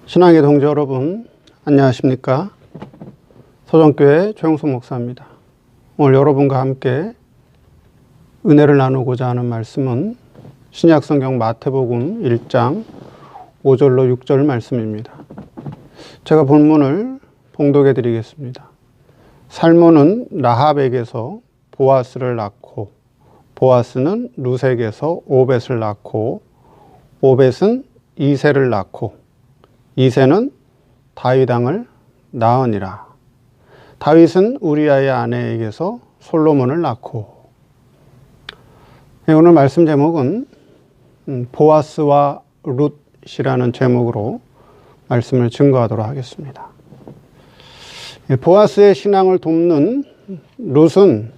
신앙의 동지 여러분, 안녕하십니까? 서정교회 최용수 목사입니다. 오늘 여러분과 함께 은혜를 나누고자 하는 말씀은 신약성경 마태복음 1장 5절로 6절 말씀입니다. 제가 본문을 봉독해 드리겠습니다. 살몬은 라합에게서 보아스를 낳고, 보아스는 룻에게서 오벳을 낳고, 오벳은 이새를 낳고, 이새는 다윗 왕을 낳으니라. 다윗은 우리아의 아내에게서 솔로몬을 낳고. 오늘 말씀 제목은 보아스와 룻이라는 제목으로 말씀을 증거하도록 하겠습니다. 보아스의 신앙을 돕는 룻은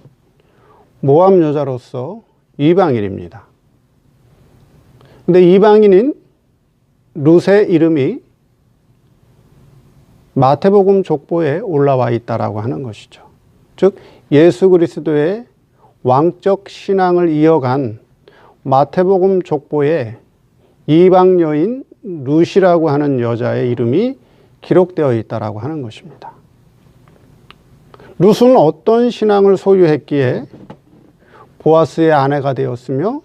모압 여자로서 이방인입니다. 근데 이방인인 룻의 이름이 마태복음 족보에 올라와 있다라고 하는 것이죠. 즉 예수 그리스도의 왕적 신앙을 이어간 마태복음 족보에 이방 여인 룻이라고 하는 여자의 이름이 기록되어 있다라고 하는 것입니다. 룻은 어떤 신앙을 소유했기에 보아스의 아내가 되었으며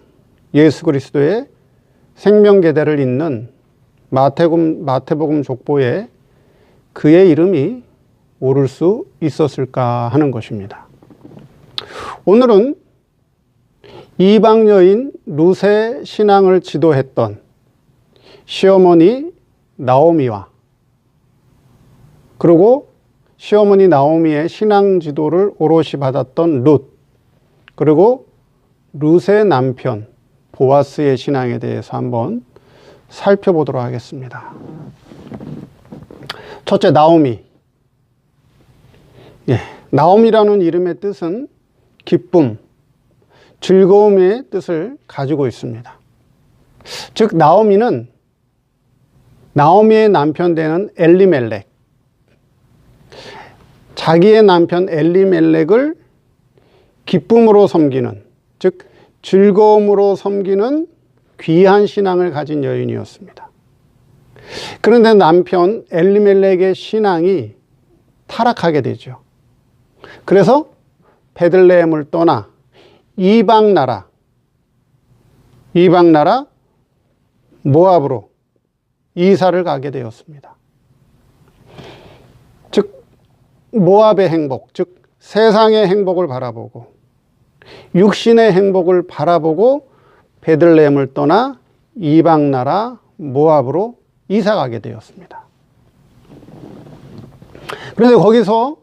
예수 그리스도의 생명계대를 잇는 마태복음 족보에 그의 이름이 오를 수 있었을까 하는 것입니다. 오늘은 이방 여인 룻의 신앙을 지도했던 시어머니 나오미와 그리고 시어머니 나오미의 신앙 지도를 오롯이 받았던 룻, 그리고 룻의 남편 보아스의 신앙에 대해서 한번 살펴보도록 하겠습니다. 첫째, 나오미. 나오미라는 이름의 뜻은 기쁨, 즐거움의 뜻을 가지고 있습니다. 즉 나오미는 나오미의 남편 되는 엘리멜렉, 자기의 남편 엘리멜렉을 기쁨으로 섬기는, 즉 즐거움으로 섬기는 귀한 신앙을 가진 여인이었습니다. 그런데 남편 엘리멜렉의 신앙이 타락하게 되죠. 그래서 베들레헴을 떠나 이방 나라 모압으로 이사를 가게 되었습니다. 즉 모압의 행복, 즉 세상의 행복을 바라보고 육신의 행복을 바라보고 베들레헴을 떠나 이방 나라 모압으로 이사 가게 되었습니다. 그런데 거기서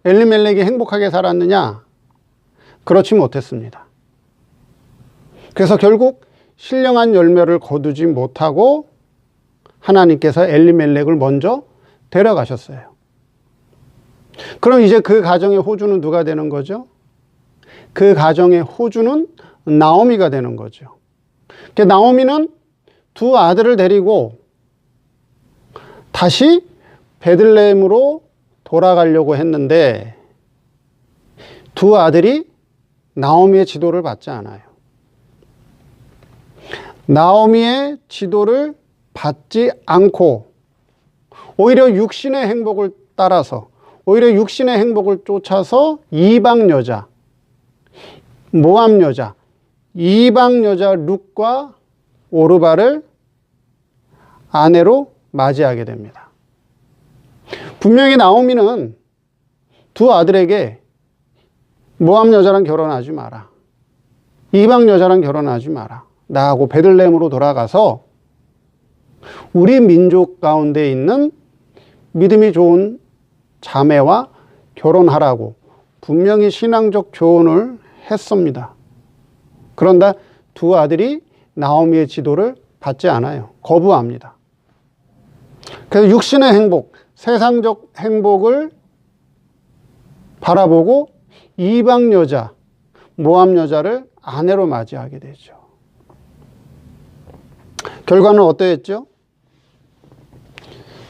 엘리멜렉이 행복하게 살았느냐? 그렇지 못했습니다. 그래서 결국 신령한 열매를 거두지 못하고 하나님께서 엘리멜렉을 먼저 데려가셨어요. 그럼 이제 그 가정의 호주는 누가 되는 거죠? 그 가정의 호주는 나오미가 되는 거죠. 나오미는 두 아들을 데리고 다시 베들레헴으로 돌아가려고 했는데 두 아들이 나오미의 지도를 받지 않아요. 나오미의 지도를 받지 않고 오히려 육신의 행복을 따라서, 오히려 육신의 행복을 쫓아서 이방 여자, 모압 여자, 이방 여자 룻과 오르바를 아내로 맞이하게 됩니다. 분명히 나오미는 두 아들에게 모압 여자랑 결혼하지 마라, 이방 여자랑 결혼하지 마라, 나하고 베들레헴으로 돌아가서 우리 민족 가운데 있는 믿음이 좋은 자매와 결혼하라고 분명히 신앙적 조언을 했습니다. 그런데 두 아들이 나오미의 지도를 받지 않아요. 거부합니다. 그래서 육신의 행복, 세상적 행복을 바라보고 이방 여자, 모압 여자를 아내로 맞이하게 되죠. 결과는 어떠했죠?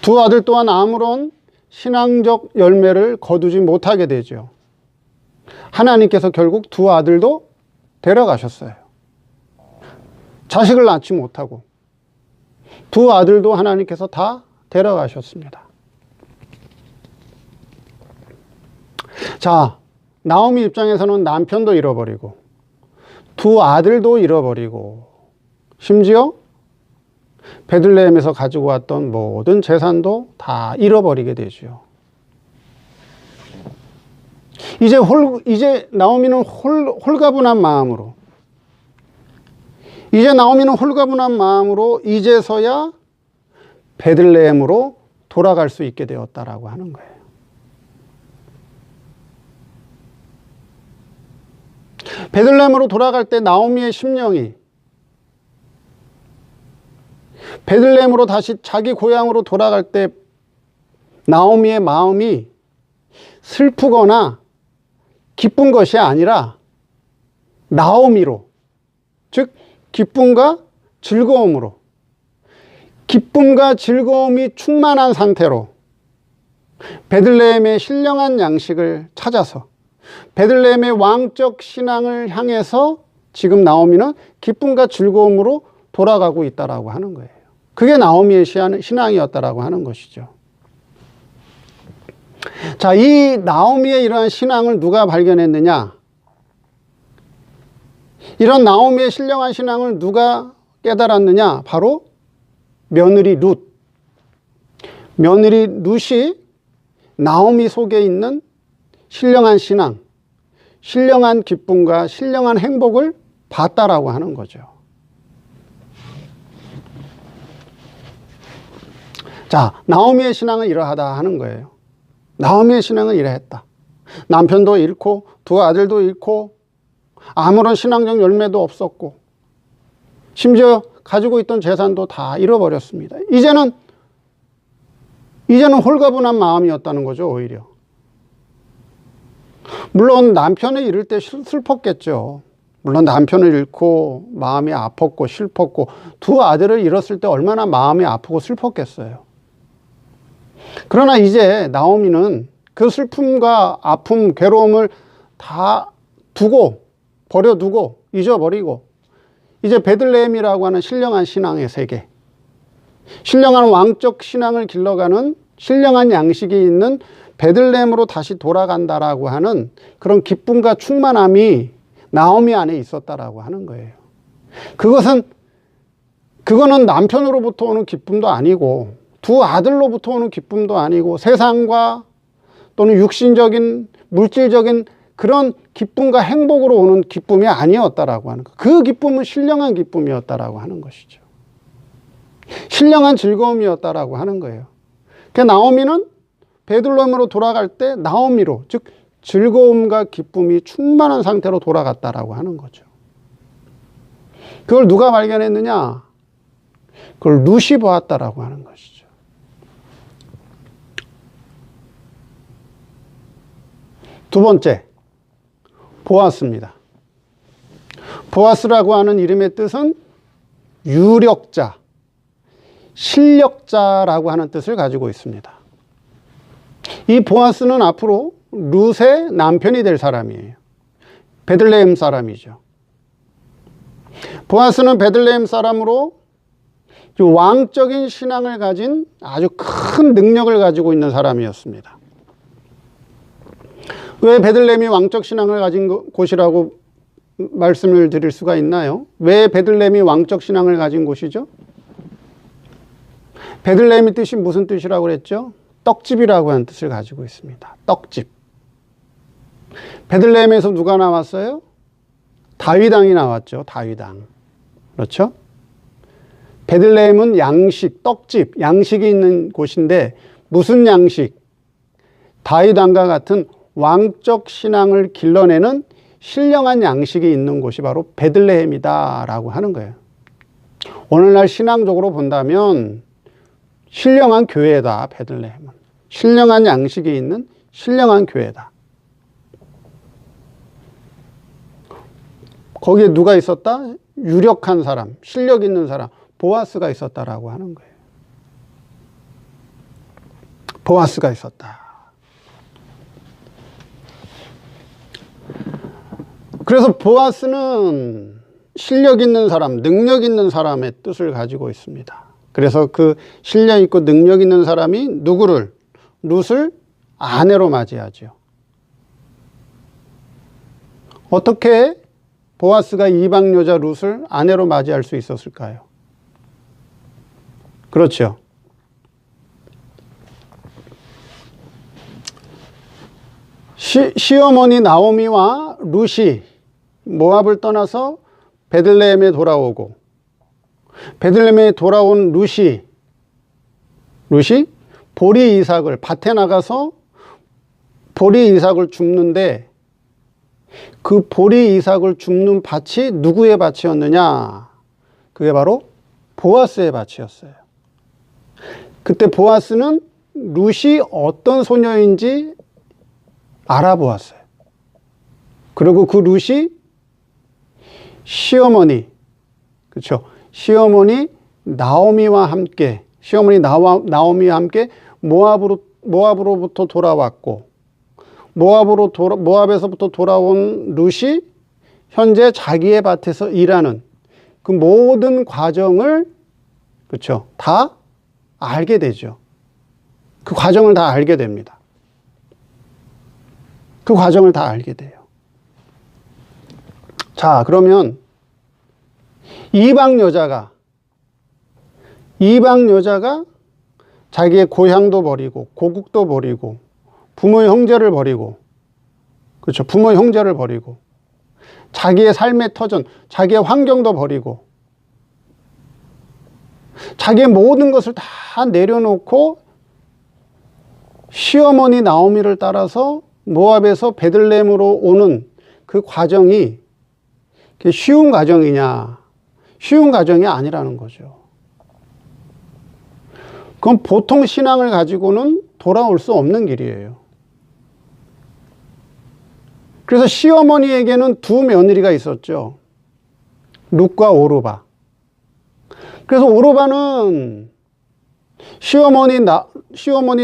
두 아들 또한 아무런 신앙적 열매를 거두지 못하게 되죠. 하나님께서 결국 두 아들도 데려가셨어요. 자식을 낳지 못하고 두 아들도 하나님께서 다 데려가셨습니다. 자, 나오미 입장에서는 남편도 잃어버리고 두 아들도 잃어버리고 심지어 베들레헴에서 가지고 왔던 모든 재산도 다 잃어버리게 되죠. 이제 나오미는 홀가분한 마음으로 이제서야 베들레헴으로 돌아갈 수 있게 되었다라고 하는 거예요. 베들레헴으로 돌아갈 때 나오미의 심령이 베들레헴으로 다시 자기 고향으로 돌아갈 때 나오미의 마음이 슬프거나 기쁜 것이 아니라 나오미로, 즉 기쁨과 즐거움으로, 기쁨과 즐거움이 충만한 상태로 베들레헴의 신령한 양식을 찾아서 베들레헴의 왕적 신앙을 향해서 지금 나오미는 기쁨과 즐거움으로 돌아가고 있다라고 하는 거예요. 그게 나오미의 신앙이었다라고 하는 것이죠. 자, 이 나오미의 이러한 신앙을 누가 발견했느냐? 이런 나오미의 신령한 신앙을 누가 깨달았느냐? 바로 며느리 룻. 며느리 룻이 나오미 속에 있는 신령한 신앙, 신령한 기쁨과 신령한 행복을 봤다라고 하는 거죠. 자, 나오미의 신앙은 이러하다 하는 거예요. 나오미의 신앙은 이러했다. 남편도 잃고 두 아들도 잃고 아무런 신앙적 열매도 없었고 심지어 가지고 있던 재산도 다 잃어버렸습니다. 이제는 홀가분한 마음이었다는 거죠, 오히려. 물론 남편을 잃을 때 슬펐겠죠. 물론 남편을 잃고 마음이 아팠고 슬펐고 두 아들을 잃었을 때 얼마나 마음이 아프고 슬펐겠어요. 그러나 이제 나오미는 그 슬픔과 아픔, 괴로움을 다 버려두고 잊어버리고 이제 베들레헴이라고 하는 신령한 신앙의 세계, 신령한 왕적 신앙을 길러가는 신령한 양식이 있는 베들레헴으로 다시 돌아간다라고 하는 그런 기쁨과 충만함이 나오미 안에 있었다라고 하는 거예요. 그거는 남편으로부터 오는 기쁨도 아니고 두 아들로부터 오는 기쁨도 아니고 세상과 또는 육신적인 물질적인 그런 기쁨과 행복으로 오는 기쁨이 아니었다라고 하는 것. 그 기쁨은 신령한 기쁨이었다라고 하는 것이죠. 신령한 즐거움이었다라고 하는 거예요. 그러니까 나오미는 베들레헴으로 돌아갈 때 나오미로, 즉 즐거움과 기쁨이 충만한 상태로 돌아갔다라고 하는 거죠. 그걸 누가 발견했느냐? 그걸 룻이 보았다라고 하는 것이죠. 두 번째, 보아스입니다. 보아스라고 하는 이름의 뜻은 유력자, 실력자라고 하는 뜻을 가지고 있습니다. 이 보아스는 앞으로 룻의 남편이 될 사람이에요. 베들레헴 사람이죠. 보아스는 베들레헴 사람으로 왕적인 신앙을 가진 아주 큰 능력을 가지고 있는 사람이었습니다. 왜 베들레헴이 왕적 신앙을 가진 곳이라고 말씀을 드릴 수가 있나요? 왜 베들레헴이 왕적 신앙을 가진 곳이죠? 베들레헴의 뜻이 무슨 뜻이라고 그랬죠? 떡집이라고 하는 뜻을 가지고 있습니다. 떡집. 베들레헴에서 누가 나왔어요? 다윗왕이 나왔죠. 다윗왕. 그렇죠? 베들레헴은 양식, 떡집, 양식이 있는 곳인데 무슨 양식? 다윗왕과 같은 왕적 신앙을 길러내는 신령한 양식이 있는 곳이 바로 베들레헴이다라고 하는 거예요. 오늘날 신앙적으로 본다면 신령한 교회다, 베들레헴은. 신령한 양식이 있는 신령한 교회다. 거기에 누가 있었다? 유력한 사람, 실력 있는 사람, 보아스가 있었다라고 하는 거예요. 보아스가 있었다. 그래서 보아스는 실력 있는 사람, 능력 있는 사람의 뜻을 가지고 있습니다. 그래서 그 실력 있고 능력 있는 사람이 누구를? 룻을 아내로 맞이하죠. 어떻게 보아스가 이방 여자 룻을 아내로 맞이할 수 있었을까요? 그렇죠. 시어머니 나오미와 룻이 모압을 떠나서 베들레헴에 돌아오고, 베들레헴에 돌아온 룻이 보리 이삭을, 밭에 나가서 보리 이삭을 줍는데, 그 보리 이삭을 줍는 밭이 누구의 밭이었느냐? 그게 바로 보아스의 밭이었어요. 그때 보아스는 룻이 어떤 소녀인지 알아보았어요. 그리고 그 룻이 시어머니, 그렇죠? 시어머니 나오미와 함께, 나오미와 함께 모압으로부터 돌아왔고, 모압에서부터 돌아온 룻이 현재 자기의 밭에서 일하는 그 모든 과정을, 그렇죠, 다 알게 되죠. 그 과정을 다 알게 됩니다. 그 과정을 다 알게 돼요. 자, 그러면 이방 여자가 자기의 고향도 버리고 고국도 버리고 부모의 형제를 버리고, 그렇죠, 부모의 형제를 버리고 자기의 삶의 터전, 자기의 환경도 버리고 자기의 모든 것을 다 내려놓고 시어머니 나오미를 따라서 모압에서 베들레헴으로 오는 그 과정이 쉬운 과정이냐? 쉬운 과정이 아니라는 거죠. 그건 보통 신앙을 가지고는 돌아올 수 없는 길이에요. 그래서 시어머니에게는 두 며느리가 있었죠. 룻과 오르바. 그래서 오르바는 시어머니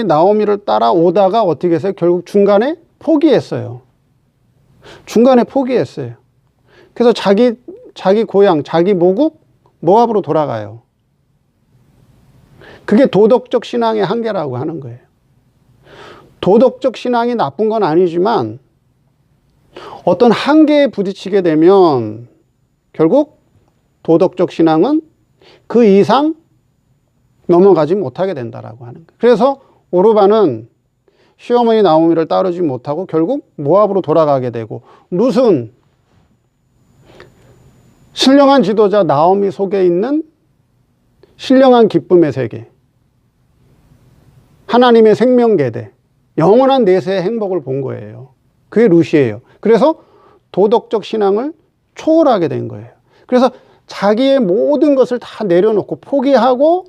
나오미를 따라오다가 어떻게 했어요? 결국 중간에 포기했어요. 그래서 자기 고향, 자기 모국 모압으로 돌아가요. 그게 도덕적 신앙의 한계라고 하는 거예요. 도덕적 신앙이 나쁜 건 아니지만 어떤 한계에 부딪히게 되면 결국 도덕적 신앙은 그 이상 넘어가지 못하게 된다라고 하는 거예요. 그래서 오르바는 시어머니 나오미를 따르지 못하고 결국 모압으로 돌아가게 되고, 룻은 신령한 지도자 나오미 속에 있는 신령한 기쁨의 세계, 하나님의 생명계대, 영원한 내세의 행복을 본 거예요. 그게 룻이에요. 그래서 도덕적 신앙을 초월하게 된 거예요. 그래서 자기의 모든 것을 다 내려놓고 포기하고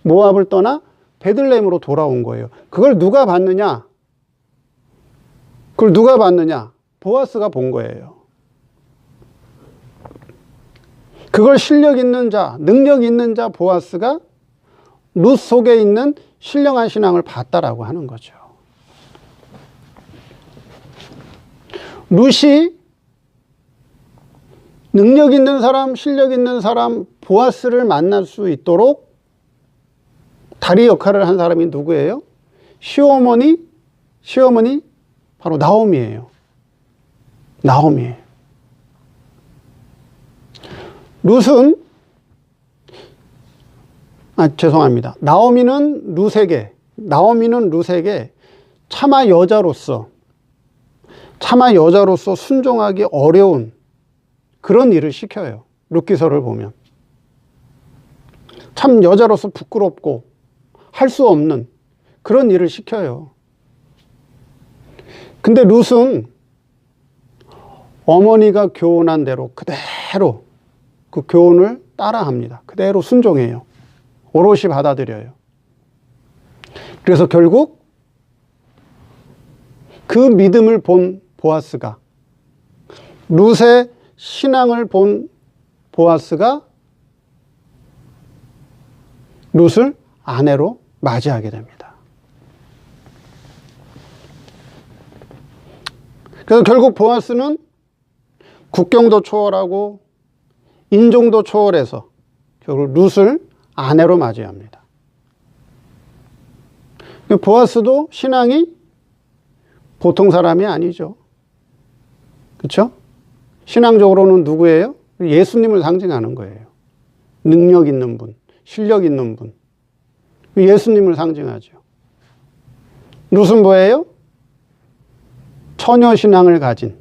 모압을 떠나 베들레헴으로 돌아온 거예요. 그걸 누가 봤느냐? 보아스가 본 거예요. 그걸 실력 있는 자, 능력 있는 자 보아스가 룻 속에 있는 신령한 신앙을 봤다라고 하는 거죠. 룻이 능력 있는 사람, 실력 있는 사람 보아스를 만날 수 있도록 다리 역할을 한 사람이 누구예요? 시어머니 바로 나오미예요. 룻은 나오미는 룻에게 차마 여자로서 순종하기 어려운 그런 일을 시켜요. 룻기서를 보면 참 여자로서 부끄럽고 할 수 없는 그런 일을 시켜요. 근데 룻은 어머니가 교훈한 대로 그대로 그 교훈을 따라합니다. 그대로 순종해요. 오롯이 받아들여요. 그래서 결국 그 믿음을 본 보아스가, 룻의 신앙을 본 보아스가 룻을 아내로 맞이하게 됩니다. 그래서 결국 보아스는 국경도 초월하고 인종도 초월해서 결국 룻을 아내로 맞이합니다. 보아스도 신앙이 보통 사람이 아니죠. 그렇죠? 신앙적으로는 누구예요? 예수님을 상징하는 거예요. 능력 있는 분, 실력 있는 분. 예수님을 상징하죠. 룻은 뭐예요? 처녀 신앙을 가진,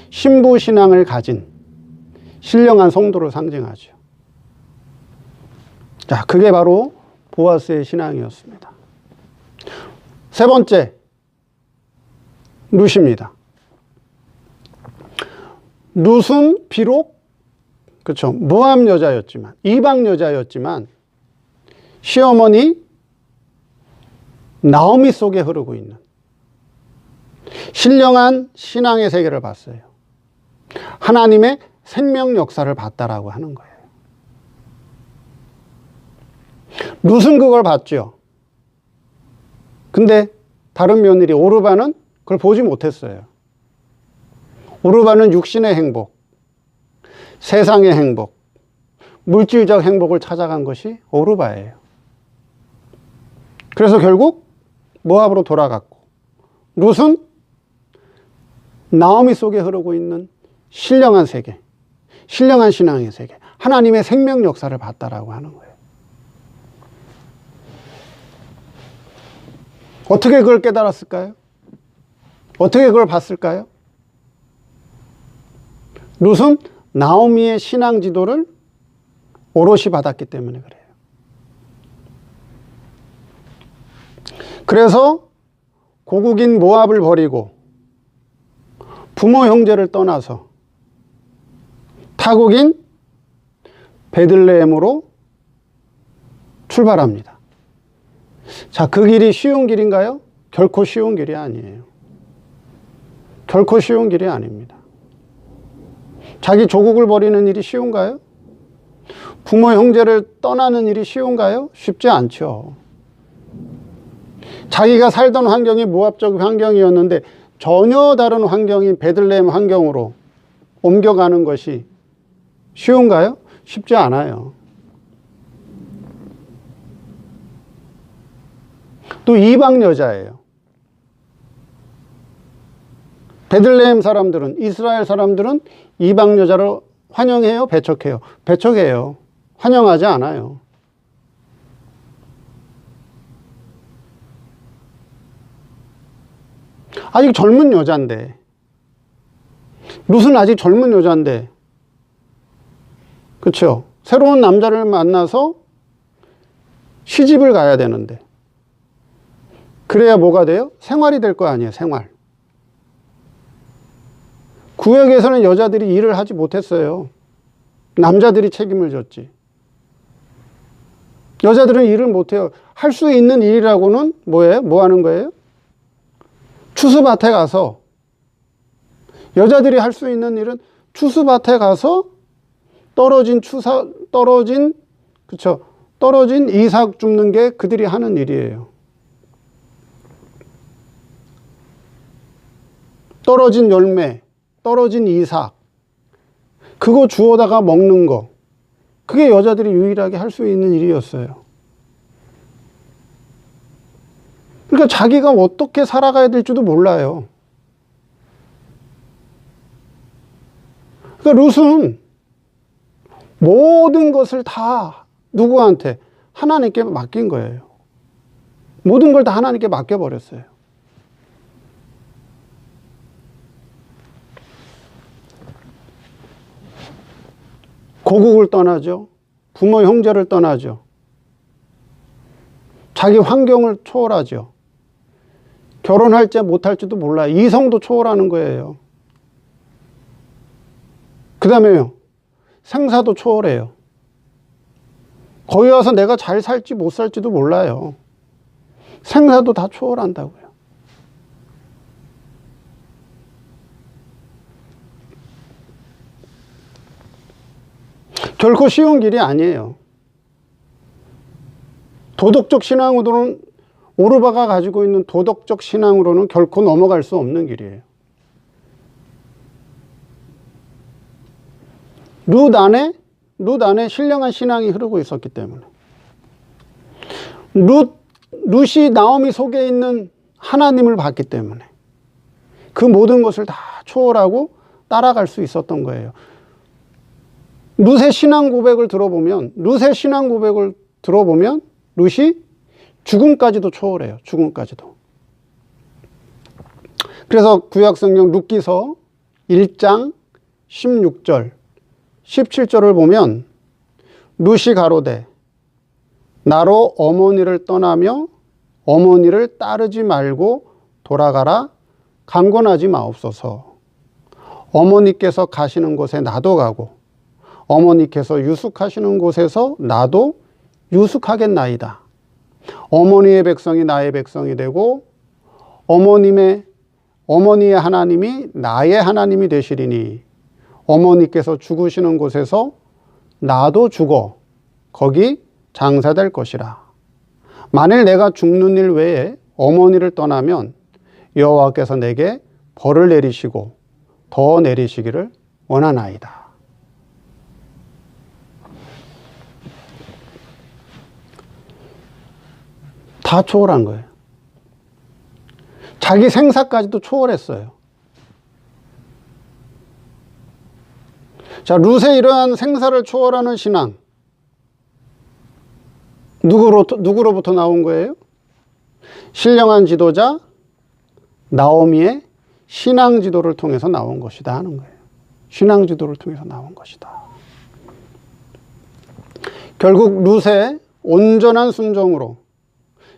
신부 신앙을 가진 신령한 성도를 상징하죠. 자, 그게 바로 보아스의 신앙이었습니다. 세 번째, 룻입니다. 룻은 비록 그렇죠, 모압 여자였지만, 이방 여자였지만 시어머니 나오미 속에 흐르고 있는 신령한 신앙의 세계를 봤어요. 하나님의 생명 역사를 봤다라고 하는 거예요. 룻은 그걸 봤죠. 근데 다른 며느리 오르바는 그걸 보지 못했어요. 오르바는 육신의 행복, 세상의 행복, 물질적 행복을 찾아간 것이 오르바예요. 그래서 결국 모압으로 돌아갔고, 룻은 나오미 속에 흐르고 있는 신령한 세계, 신령한 신앙의 세계, 하나님의 생명 역사를 봤다라고 하는 거예요. 어떻게 그걸 깨달았을까요? 어떻게 그걸 봤을까요? 룻은 나오미의 신앙 지도를 오롯이 받았기 때문에 그래요. 그래서 고국인 모압을 버리고 부모 형제를 떠나서 타국인 베들레헴으로 출발합니다. 자, 그 길이 쉬운 길인가요? 결코 쉬운 길이 아니에요. 결코 쉬운 길이 아닙니다. 자기 조국을 버리는 일이 쉬운가요? 부모 형제를 떠나는 일이 쉬운가요? 쉽지 않죠. 자기가 살던 환경이 모압적 환경이었는데 전혀 다른 환경인 베들레헴 환경으로 옮겨가는 것이 쉬운가요? 쉽지 않아요. 또 이방 여자예요. 베들레헴 사람들은, 이스라엘 사람들은 이방 여자를 환영해요? 배척해요? 배척해요. 환영하지 않아요. 아직 젊은 여자인데, 룻은 아직 젊은 여자인데, 그렇죠? 새로운 남자를 만나서 시집을 가야 되는데, 그래야 뭐가 돼요? 생활이 될 거 아니에요, 생활. 구역에서는 여자들이 일을 하지 못했어요. 남자들이 책임을 졌지. 여자들은 일을 못해요. 할 수 있는 일이라고는 뭐예요? 뭐 하는 거예요? 추수밭에 가서, 여자들이 할 수 있는 일은 추수밭에 가서 떨어진 이삭 줍는 게 그들이 하는 일이에요. 떨어진 열매, 떨어진 이삭, 그거 주워다가 먹는 거, 그게 여자들이 유일하게 할 수 있는 일이었어요. 그러니까 자기가 어떻게 살아가야 될지도 몰라요. 그러니까 룻은 모든 것을 다 누구한테? 하나님께 맡긴 거예요. 모든 걸 다 하나님께 맡겨버렸어요. 고국을 떠나죠. 부모 형제를 떠나죠. 자기 환경을 초월하죠. 결혼할지 못할지도 몰라요. 이성도 초월하는 거예요. 그 다음에요, 생사도 초월해요. 거기 와서 내가 잘 살지 못 살지도 몰라요. 생사도 다 초월한다고요. 결코 쉬운 길이 아니에요. 도덕적 신앙으로는, 오르바가 가지고 있는 도덕적 신앙으로는 결코 넘어갈 수 없는 길이에요. 룻 안에 신령한 신앙이 흐르고 있었기 때문에. 룻이 나오미 속에 있는 하나님을 봤기 때문에 그 모든 것을 다 초월하고 따라갈 수 있었던 거예요. 룻의 신앙 고백을 들어보면 룻이 죽음까지도 초월해요. 죽음까지도. 그래서 구약성경 룻기서 1장 16절 17절을 보면 룻이 가로되 나로 어머니를 떠나며 어머니를 따르지 말고 돌아가라 강권하지 마옵소서. 어머니께서 가시는 곳에 나도 가고 어머니께서 유숙하시는 곳에서 나도 유숙하겠나이다. 어머니의 백성이 나의 백성이 되고 어머니의 하나님이 나의 하나님이 되시리니 어머니께서 죽으시는 곳에서 나도 죽어 거기 장사될 것이라. 만일 내가 죽는 일 외에 어머니를 떠나면 여호와께서 내게 벌을 내리시고 더 내리시기를 원하나이다. 다 초월한 거예요. 자기 생사까지도 초월했어요. 자, 룻의 이러한 생사를 초월하는 신앙, 누구로부터 나온 거예요? 신령한 지도자 나오미의 신앙 지도를 통해서 나온 것이다 하는 거예요. 신앙 지도를 통해서 나온 것이다. 결국 룻의 온전한 순종으로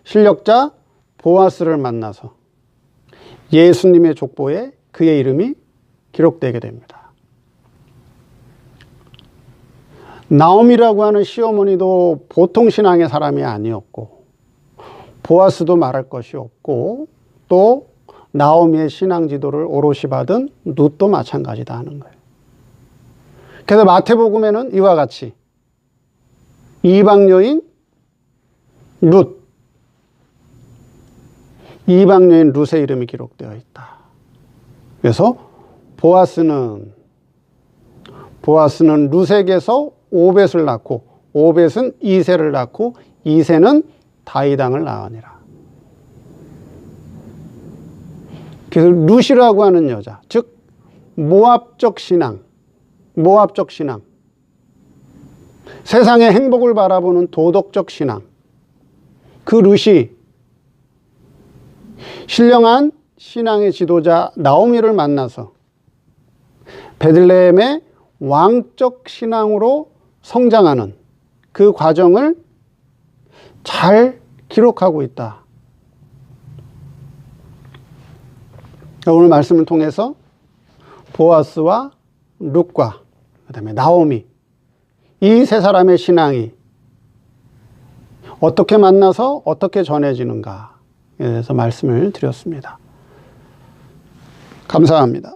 실력자 보아스를 만나서 예수님의 족보에 그의 이름이 기록되게 됩니다. 나오미라고 하는 시어머니도 보통 신앙의 사람이 아니었고 보아스도 말할 것이 없고 또 나오미의 신앙 지도를 오롯이 받은 룻도 마찬가지다 하는 거예요. 그래서 마태복음에는 이와 같이 이방 여인 룻, 이방 여인 룻의 이름이 기록되어 있다. 그래서 보아스는 룻에게서 오벳을 낳고 오벳은 이새를 낳고 이새는 다윗왕을 낳으니라. 그래서 룻이라고 하는 여자, 즉 모압적 신앙, 세상의 행복을 바라보는 도덕적 신앙, 그 룻이 신령한 신앙의 지도자 나오미를 만나서 베들레헴의 왕적 신앙으로 성장하는 그 과정을 잘 기록하고 있다. 오늘 말씀을 통해서 보아스와 룻과 그다음에 나오미 이 세 사람의 신앙이 어떻게 만나서 어떻게 전해지는가에 대해서 말씀을 드렸습니다. 감사합니다.